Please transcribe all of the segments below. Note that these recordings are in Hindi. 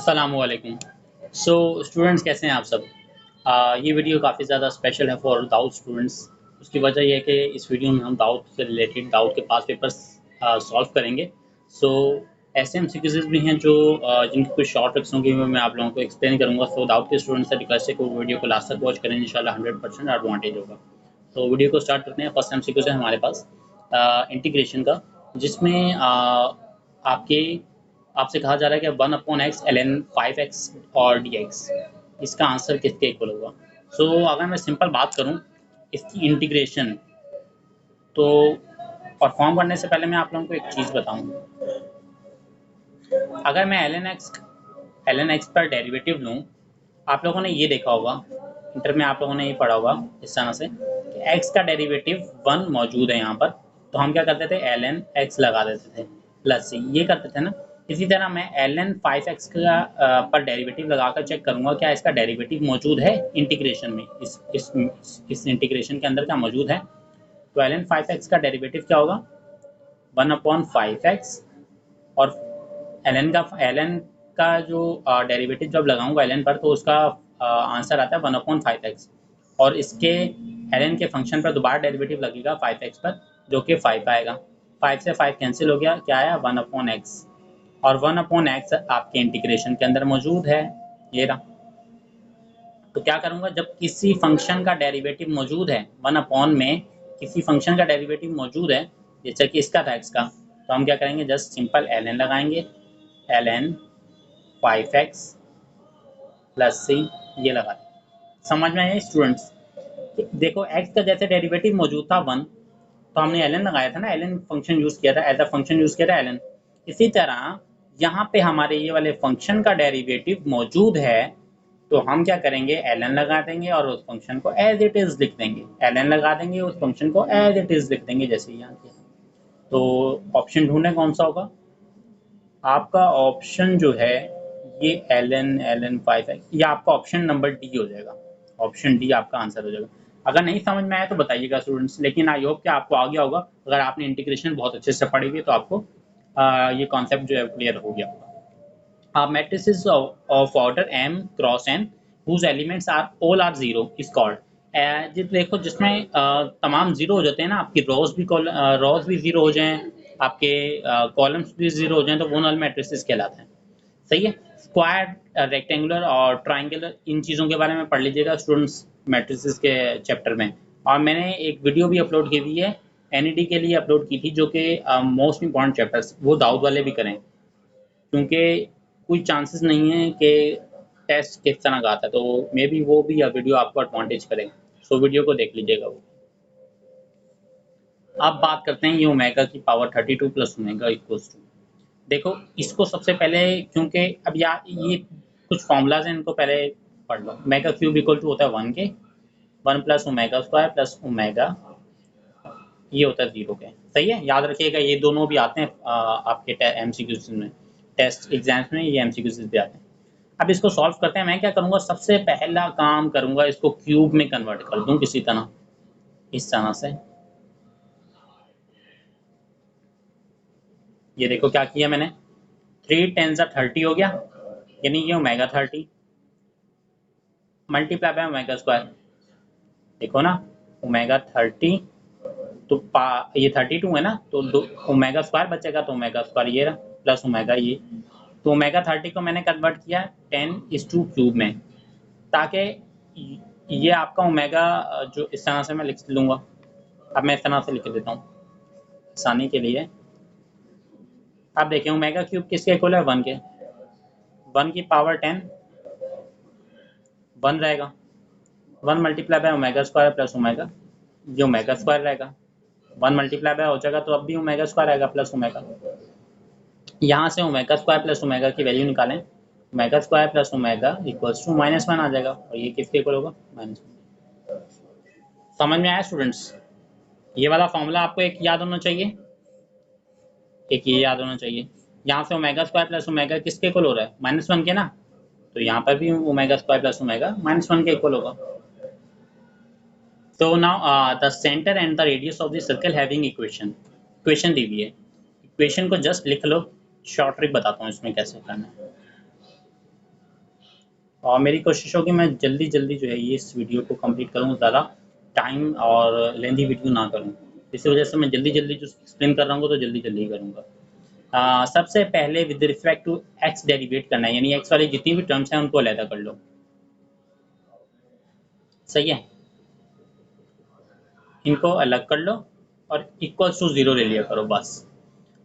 अस्सलामुअलैकुम। सो स्टूडेंट्स कैसे हैं आप सब? ये वीडियो काफ़ी ज़्यादा स्पेशल है फॉर दाऊद स्टूडेंट्स। उसकी वजह ये है कि इस वीडियो में हम दाऊद से रिलेटेड दाऊद के पास पेपर्स सॉल्व करेंगे। सो ऐसे एमसीक्यूज़ भी हैं जो जिनकी कुछ शॉर्ट ट्रिक्स होंगी वो मैं आप लोगों को एक्सप्लेन करूँगा। सो दाऊद के स्टूडेंट्स से रिक्वेस्ट है कि वो वीडियो को लास्ट तक वॉच करें, इंशाल्लाह 100% एडवांटेज होगा। तो वीडियो को स्टार्ट करते हैं। फर्स्ट एमसीक्यूज़ है हमारे पास इंटीग्रेशन का, जिसमें आपके आपसे कहा जा रहा है कि 1/x ln 5x और dx इसका आंसर किसके इक्वल होगा। सो अगर मैं सिंपल बात करूं इसकी इंटीग्रेशन, तो परफॉर्म करने से पहले मैं आप लोगों को एक चीज़ बताऊं। अगर मैं ln x पर डेरिवेटिव लूं, आप लोगों ने ये देखा होगा, इंटर में आप लोगों ने ये पढ़ा होगा इस तरह से कि x का डेरिवेटिव 1 मौजूद है यहाँ पर, तो हम क्या करते थे ln x लगा देते थे प्लस से, ये करते थे ना। इसी तरह मैं ln 5x का पर डेरिवेटिव लगाकर चेक करूंगा क्या इसका डेरिवेटिव मौजूद है इंटीग्रेशन में, इस इंटीग्रेशन के अंदर क्या मौजूद है। तो ln 5x का डेरिवेटिव क्या होगा 1/5x, और ln का जो डेरिवेटिव जब लगाऊंगा ln पर तो उसका आंसर आता है 1/5x, और इसके ln के फंक्शन पर दोबारा डेरिवेटिव लगेगा 5x पर, जो कि 5 आएगा। 5 से 5 कैंसिल हो गया, क्या आया 1/x, और 1/x आपके इंटीग्रेशन के अंदर मौजूद है, ये रहा। तो क्या करूंगा, जब किसी फंक्शन का डेरिवेटिव मौजूद है 1 में किसी फंक्शन का डेरिवेटिव मौजूद है, जैसे कि इसका था x का, तो हम क्या करेंगे, जस्ट सिंपल ln लगाएंगे, ln 5x प्लस c, ये लगा। समझ में आया स्टूडेंट्स? देखो x का जैसे डेरिवेटिव मौजूद था 1, तो हमने ln लगाया था ना, ln फंक्शन यूज किया था, एज अ फंक्शन यूज किया था ln। इसी तरह यहाँ पे हमारे ये वाले फंक्शन का डेरिवेटिव मौजूद है, तो हम क्या करेंगे, ln लगा देंगे और उस फंक्शन को एज इट इज लिख देंगे, ln लगा देंगे उस फंक्शन को एज इट इज लिख देंगे, जैसे यहाँ किया। तो ऑप्शन ढूंढें कौन सा होगा आपका। ऑप्शन जो है ये ln 5x, या आपका ऑप्शन नंबर डी हो जाएगा। ऑप्शन डी आपका आंसर हो जाएगा। अगर नहीं समझ में आया तो बताइएगा स्टूडेंट्स, लेकिन आई होप कि आपको आ गया होगा। अगर आपने इंटीग्रेशन बहुत अच्छे से पढ़ी हुई तो आपको ये कॉन्सेप्ट जो है क्लियर हो गया होगा। Matrices of order m cross n whose elements are all are zero is called। देखो जिसमें तमाम जीरो हो जाते हैं ना, आपकी रोज भी जीरो हो जाएं, आपके कॉलम्स भी जीरो हो जाएं, तो वो नल मैट्रिसेस कहलाते हैं। सही है। स्क्वायर, रेक्टेंगुलर और ट्राइंगुलर, इन चीज़ों के बारे में पढ़ लीजिएगा स्टूडेंट्स मैट्रिसेस के चैप्टर में। और मैंने एक वीडियो भी अपलोड की हुई है, एनईडी के लिए अपलोड की थी, जो कि मोस्ट इंपॉर्टेंट चैप्टर्स वो दाऊद वाले भी करें, क्योंकि कोई चांसेस नहीं है कि टेस्ट किस तरह का आता है, तो मे बी वो भी वीडियो आपको एडवांटेज करे। सो वीडियो को देख लीजिएगा वो। अब बात करते हैं ये ओमेगा की power 32 plus omega equals to. देखो इसको सबसे पहले, क्योंकि अब ये कुछ फॉर्मूलाज हैं, इनको पहले पढ़ लो। ओमेगा क्यूब इक्वल टू होता है 1 के, 1 plus omega square plus omega, ये होता है 0 के। सही है, याद रखिएगा, ये दोनों भी आते हैं आपके एमसीक्यूज में, टेस्ट एग्जाम्स में ये एमसीक्यूज भी आते हैं। अब इसको सॉल्व करते हैं। मैं क्या करूंगा, सबसे पहला काम करूंगा, इसको क्यूब में कन्वर्ट कर दूं किसी तरह, इस तरह से। ये देखो क्या किया मैंने, 3 10 30 हो गया, यानी ये omega 30 multiply by omega square. देखो ना, ओमेगा 30 तो ये 32 है ना, तो ओमेगा स्क्वायर बचेगा, तो ओमेगा स्क्वायर ये रहा प्लस ओमेगा ये। तो ओमेगा 30 को मैंने कन्वर्ट किया 10 क्यूब में, ताकि ये आपका ओमेगा जो इस तरह से मैं लिख लूँगा। अब मैं इस तरह से लिख देता हूँ आसानी के लिए। अब देखिए ओमेगा क्यूब किसके इक्वल है, 1 के, 1 की पावर 10 1 रहेगा, 1 multiply by omega square plus omega, ये ओमेगा स्क्वायर रहेगा, 1 मल्टीप्लाई बाय हो जाएगा तो अब भी ओमेगा स्क्वायर आएगा प्लस ओमेगा। यहाँ से ओमेगा स्क्वायर प्लस ओमेगा की वैल्यू निकालें, omega square plus omega equals to -1 आ जाएगा, और ये किसके इक्वल होगा, -1। समझ में आया स्टूडेंट्स? ये वाला फॉर्मूला आपको एक याद होना चाहिए, एक ये याद होना चाहिए। यहाँ से ओमेगा स्क्वायर प्लस ओमेगा किसके इक्वल हो रहा है, -1 के ना, तो यहाँ पर भी ओमेगा स्क्वायर प्लस ओमेगा -1 के इक्वल होगा। तो now the centre and the radius of the circle having equation दी हुई है, इक्वेशन को जस्ट लिख लो। शॉर्ट ट्रिक बताता हूँ इसमें कैसे करना है। और मेरी कोशिश होगी मैं जल्दी जल्दी जो है ये इस वीडियो को कंप्लीट करूँ, ज़्यादा टाइम और लेंथी वीडियो ना करूँ। इसी वजह से मैं जल्दी जल्दी जो एक्सप्लेन कर रहा हूँ तो जल्दी जल्दी ही करूँगा। सबसे पहले with respect to X derivate करना है, यानी एक्स वाली जितनी भी टर्म्स हैं उनको अलहदा कर लो। सही है, इनको अलग कर लो और इक्वल्स टू जीरो ले लिया करो बस।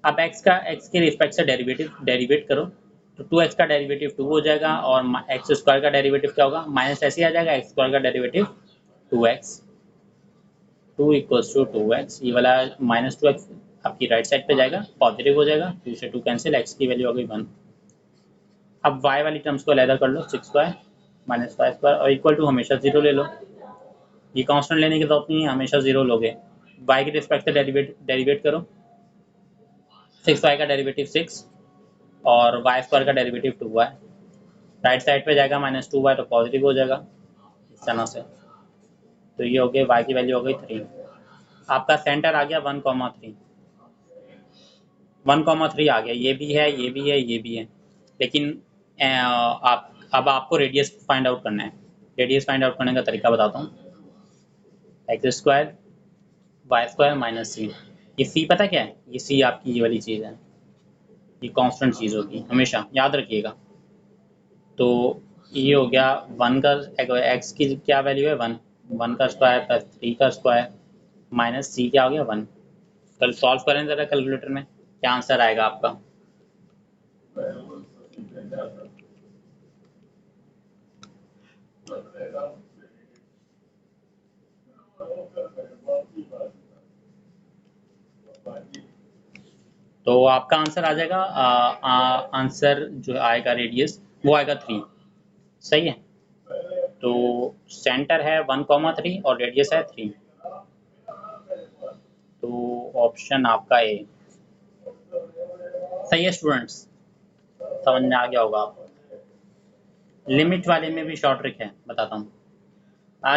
अब एक्स के रिस्पेक्ट से डेरिवेट करो तो 2x का डेरिवेटिव 2 हो जाएगा और एक्स स्क्वायर का डेरिवेटिव क्या होगा, माइनस ऐसे ही आ जाएगा, एक्स स्क्वायर का derivative 2x, 2 equals to 2x, ये वाला माइनस 2x आपकी राइट साइड पे जाएगा, पॉजिटिव हो जाएगा, 2 से 2 कैंसिल, x की वैल्यू हो गई 1। अब y वाली टर्म्स को अलहदा कर लो, 6y माइनस 5 स्क्वायर और इक्वल टू हमेशा जीरो ले लो, ये कांस्टेंट लेने की जरूरत नहीं है, हमेशा जीरो लोगे। y के रिस्पेक्ट से डेरिवेट करो, 6y का डेरिवेटिव 6 और y स्क्वायर का डेरिवेटिव 2y, राइट साइड पे जाएगा, माइनस 2y तो पॉजिटिव हो जाएगा इस तरह से। तो ये हो गया, y की वैल्यू हो गई 3। आपका सेंटर आ गया 1,3, 1,3 आ गया, ये भी है, ये भी है, ये भी है। लेकिन आप अब आपको रेडियस फाइंड आउट करना है। रेडियस फाइंड आउट करने का तरीका बताता हूँ, x square y square minus c. ये सी पता क्या है, ये सी आपकी ये वाली चीज़ है, ये कांस्टेंट चीज़ होगी, हमेशा याद रखिएगा। तो ये हो गया 1 का, एक्स की क्या वैल्यू है 1, 1 का स्क्वायर प्लस 3 का स्क्वायर माइनस सी क्या हो गया 1। कल सॉल्व करें ज़रा कैलकुलेटर में, क्या आंसर आएगा आपका। तो आपका आंसर आ जाएगा, आंसर जो आएगा रेडियस वो आएगा 3। सही है, तो सेंटर है 1,3 और रेडियस है 3। तो ऑप्शन आपका ए सही है स्टूडेंट्स, समझ में आ गया होगा आपको। लिमिट वाले में भी शॉर्ट ट्रिक है, बताता हूँ।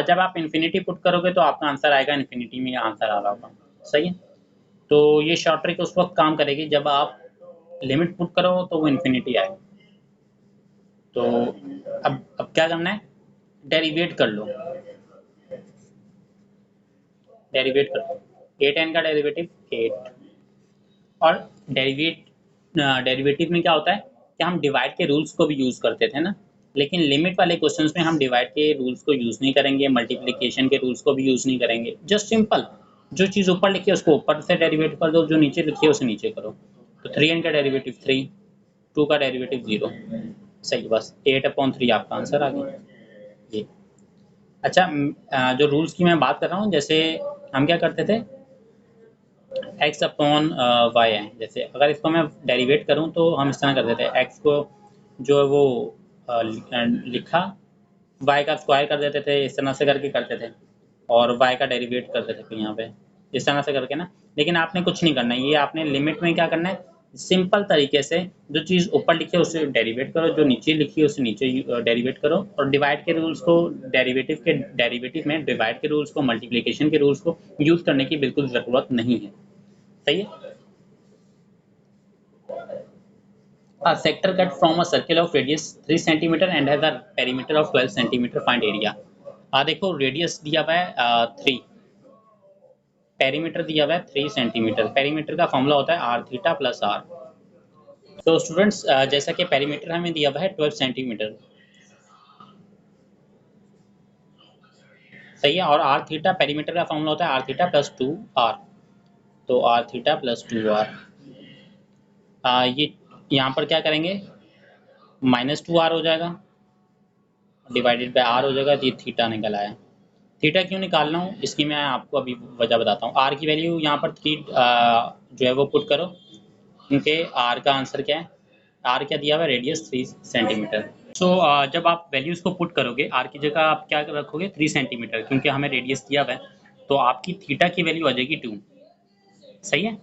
जब आप इन्फिनिटी पुट करोगे तो आपका आंसर आएगा इन्फिनिटी में आंसर आ रहा होगा। सही है, तो ये शॉर्ट ट्रिक उस वक्त काम करेगी जब आप लिमिट पुट करो तो वो इन्फिनिटी आए। तो अब क्या करना है, डेरिवेट कर लो, डेरिवेट कर लो। 8n का डेरिवेटिव 8, और डेरिवेटिव में क्या होता है कि हम डिवाइड के रूल्स को भी यूज़ करते थे ना, लेकिन लिमिट वाले क्वेश्चंस में हम डिवाइड के रूल्स को यूज़ नहीं करेंगे, मल्टीप्लिकेशन के रूल्स को भी यूज़ नहीं करेंगे। जस्ट सिंपल, जो चीज़ ऊपर लिखी है उसको ऊपर से डेरिवेट कर दो, जो नीचे लिखी है उसे नीचे करो। तो 3n का डेरिवेटिव 3, 2 का डेरिवेटिव 0। सही, बस 8/3 आपका आंसर आ गया ये। अच्छा, जो रूल्स की मैं बात कर रहा हूँ, जैसे हम क्या करते थे, x/y है, जैसे अगर इसको मैं डेरिवेट करूँ तो हम इस तरह करते थे, x को जो है वो लिखा, y का स्क्वायर कर देते थे, इस तरह से करके करते थे, और y का डेरिवेट करते थे फिर यहाँ पे इस तरह से करके ना। लेकिन आपने कुछ नहीं करना है, ये आपने लिमिट में क्या करना है, सिंपल तरीके से जो चीज़ ऊपर लिखी है उसे डेरिवेट करो, जो नीचे लिखी है उसे नीचे डेरिवेट करो, और डिवाइड के रूल्स को डेरिवेटिव में डिवाइड के रूल्स को, मल्टीप्लिकेशन के रूल्स को यूज़ करने की बिल्कुल ज़रूरत नहीं है। सही है। A sector cut from a circle of radius 3 cm and has a perimeter of 12 cm. Find area. देखो रेडियस दिया हुआ है 3, पेरीमीटर दिया हुआ है 3 सेंटीमीटर। पेरीमीटर का फॉर्मूला होता है r थीटा प्लस r। तो स्टूडेंट्स, जैसा कि पेरीमीटर हमें दिया हुआ है 12 सेंटीमीटर, सही है, और r थीटा पेरीमीटर का फॉर्मूला होता है r थीटा प्लस 2r। तो r थीटा प्लस 2r, ये यहाँ पर क्या करेंगे, -2r हो जाएगा, डिवाइडेड बाय r हो जाएगा, तो ये थीटा निकल आया। थीटा क्यों निकालना हूँ इसकी मैं आपको अभी वजह बताता हूँ। r की वैल्यू यहाँ पर 3 जो है वो पुट करो, क्योंकि r का आंसर क्या है, r क्या दिया हुआ है, रेडियस 3 सेंटीमीटर। सो जब आप वैल्यूज़ को पुट करोगे, r की जगह आप क्या रखोगे 3 सेंटीमीटर, क्योंकि हमें रेडियस दिया हुआ है, तो आपकी थीटा की वैल्यू आ जाएगी 2। सही है,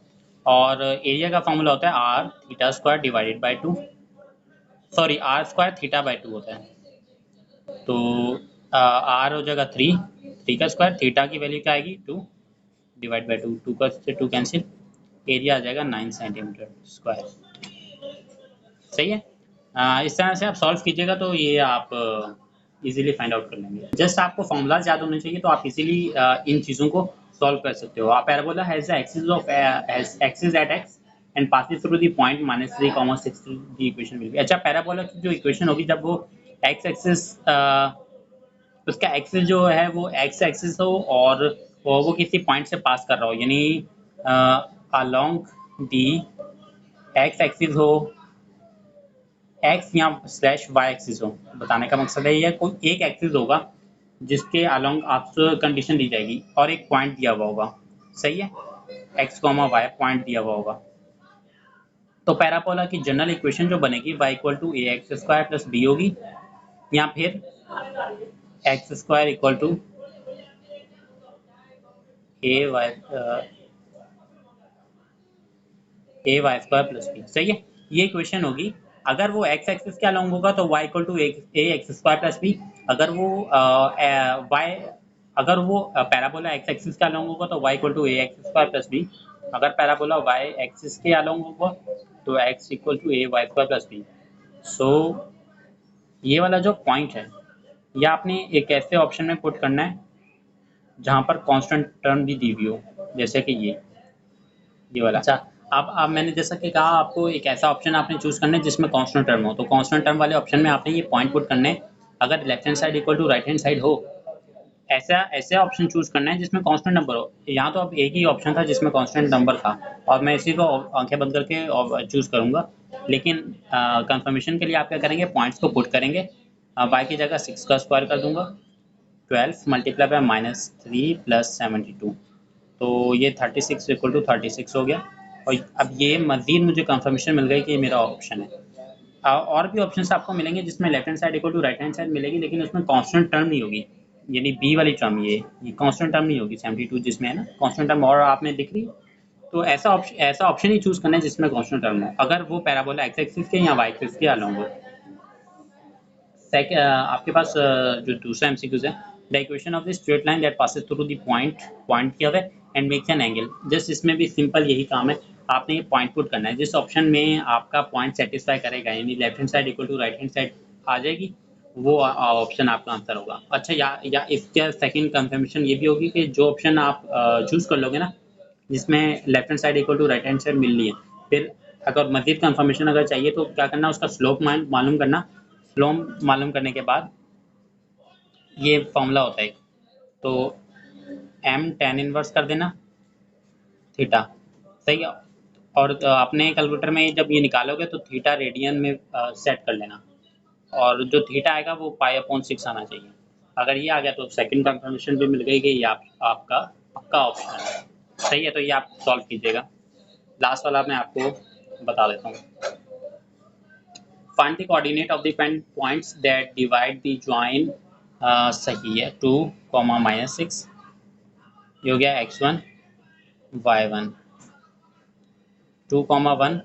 और एरिया का फॉर्मूला होता है r theta square divided by 2, sorry r square theta by 2 होता है। तो r हो जाएगा 3, 3 का स्क्वायर, थीटा की वैल्यू क्या आएगी 2 डिवाइड बाई 2, 2 का से 2 कैंसिल, एरिया आ जाएगा 9 सेंटीमीटर स्क्वायर। सही है, इस तरह से आप सॉल्व कीजिएगा तो ये आप इजीली फाइंड आउट कर लेंगे। जस्ट आपको फॉर्मूलाज याद होने चाहिए तो आप इजीली इन चीज़ों को सॉल्व कर सकते हो। Parabola has the axis of axis at x and passes through the point -3, 6 the equation will be. अच्छा, पैराबोला की जो इक्वेशन होगी जब वो एक्स एक्सिस उसका एक्सिस जो है वो एक्स एक्सिस हो और वो किसी पॉइंट से पास कर रहा हो, यानी अलोंग दी एक्स एक्सिस हो, एक्स या स्लैश वाई एक्सिस हो। बताने का मकसद है ये कोई एक एक्सिस होगा जिसके अलोंग आपसे कंडीशन दी जाएगी और एक पॉइंट दिया हुआ होगा, सही है, एक्स कॉमा वाई पॉइंट दिया हुआ होगा। तो पैराबोला की जनरल इक्वेशन जो बनेगी y equal to A x square plus B होगी, या फिर X square equal to A Y square plus B, सही है, ये इक्वेशन होगी। अगर वो एक्स एक्सिस के अलोंग होगा तो y equal to A x square plus b. अगर वो y अगर वो पैराबोला एक्स एक्सिस के अलोंग होगा तो y equal to A x square plus b. अगर पैराबोला y एक्सिस के अलोंग होगा तो x equal to A Y square plus b. So ये वाला जो पॉइंट है ये आपने एक ऐसे ऑप्शन में पुट करना है जहाँ पर कांस्टेंट टर्म भी दी हुई हो, जैसे कि ये वाला। अच्छा, अब मैंने जैसा कि कहा आपको एक ऐसा ऑप्शन आपने चूज़ करना है जिसमें कांस्टेंट टर्म हो, तो कांस्टेंट टर्म वाले ऑप्शन में आपने ये पॉइंट पुट करने हैं। अगर left hand side equal to right hand side हो, ऐसा ऐसे ऑप्शन चूज़ करना है जिसमें कांस्टेंट नंबर हो। यहाँ तो अब एक ही ऑप्शन था जिसमें कांस्टेंट नंबर था और मैं इसी को आंखें बंद करके चूज़ करूँगा, लेकिन कंफर्मेशन के लिए आप क्या करेंगे, पॉइंट्स को पुट करेंगे। वाई की जगह 6 का स्क्वायर कर दूंगा, 12 मल्टीप्लाई बाय -3 प्लस 72, तो ये 36 इक्वल टू 36 हो गया। और अब ये मज़ीद मुझे कंफर्मेशन मिल गई कि ये मेरा ऑप्शन है। और भी ऑप्शंस आपको मिलेंगे जिसमें left hand side equal to right hand side मिलेगी, लेकिन उसमें कांस्टेंट टर्म नहीं होगी, यानी बी वाली टर्म ये कांस्टेंट टर्म नहीं होगी। 72 जिसमें है ना कांस्टेंट टर्म और आपने दिख रही, तो ऐसा ऑप्शन ही चूज़ करना है जिसमें कांस्टेंट टर्म हो, अगर वो पैराबोला एक्स एक्सिस के या वाई एक्सिस के अलोंग हो। आपके पास जो दूसरा एमसीक्यूज है, the equation of the straight line that passes through the point किया हुआ है and makes an angle. Just इसमें भी सिंपल यही काम है, आपने ये पॉइंट पुट करना है जिस ऑप्शन में आपका पॉइंट सेटिस्फाई करेगा, यानी left hand side equal to right hand side आ जाएगी, वो ऑप्शन आपका आंसर होगा। अच्छा, या इसका सेकंड कंफर्मेशन ये भी होगी कि जो ऑप्शन आप चूज़ कर लोगे ना जिसमें left hand side equal to right hand side मिल रही है, फिर अगर मजीद कंफर्मेशन अगर चाहिए तो क्या करना, उसका स्लोप मालूम करना। स्लोप मालूम करने के बाद ये फॉर्मूला होता है, तो m tan इनवर्स कर देना थीटा, सही है। और अपने कैलकुलेटर में जब ये निकालोगे तो थीटा रेडियन में सेट कर लेना, और जो थीटा आएगा वो पाई/6 आना चाहिए। अगर ये आ गया तो सेकंड कंफर्मेशन भी मिल गई कि ये आपका पक्का ऑप्शन है, सही है। तो ये आप सॉल्व कीजिएगा। लास्ट वाला मैं आपको बता देता हूँ। Find the coordinate of the points that divide the join, सही है, 2, -6, ये हो गया x1 y1, 2, 1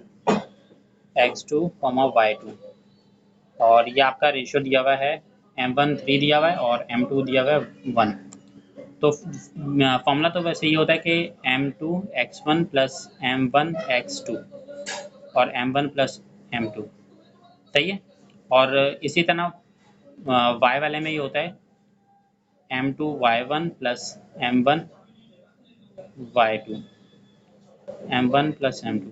x2 y2, और ये आपका रेशियो दिया हुआ है m1 3 दिया हुआ है और m2 दिया हुआ है 1। तो फॉर्मूला तो वैसे ही होता है कि m2 x1 plus m1 x2 और m1 प्लस m2, सही है। और इसी तरह y वाले में ही होता है m2 y1 plus m1 y2, m1 plus m2,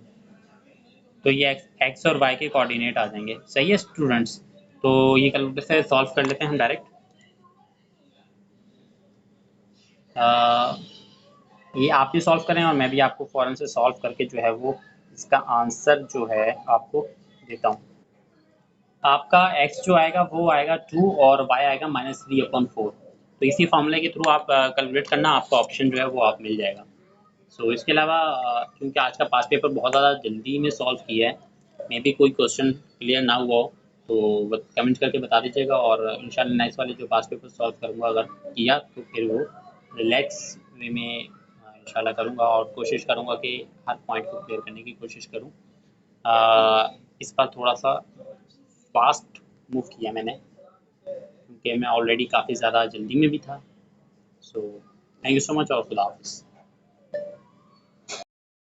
तो ये x और y के कोऑर्डिनेट आ जाएंगे, सही है स्टूडेंट्स। तो ये कैलकुलेटर से सॉल्व कर लेते हैं हम डायरेक्ट। ये आप भी सॉल्व करें और मैं भी आपको फ़ौरन से सॉल्व करके जो है वो इसका आंसर जो है आपको देता हूँ। आपका x जो आएगा वो आएगा 2 और y आएगा -3/4। तो इसी फॉर्मूले के थ्रू आप कैलकुलेट करना, आपका ऑप्शन जो है वो आप मिल जाएगा। सो इसके अलावा क्योंकि आज का पास पेपर बहुत ज़्यादा जल्दी में सॉल्व किया है, मे बी कोई क्वेश्चन क्लियर ना हुआ हो तो कमेंट करके बता दीजिएगा, और इंशाल्लाह नेक्स्ट वाले जो पास पेपर सॉल्व करूँगा अगर किया तो फिर वो रिलैक्स वे में इंशाल्लाह करूँगा और कोशिश करूँगा कि हर पॉइंट को क्लियर करने की कोशिश करूँ। इस बार थोड़ा सा फास्ट मूव किया मैंने क्योंकि मैं ऑलरेडी काफ़ी ज़्यादा जल्दी में भी था। So thank you so much और खुदा हाफिज़।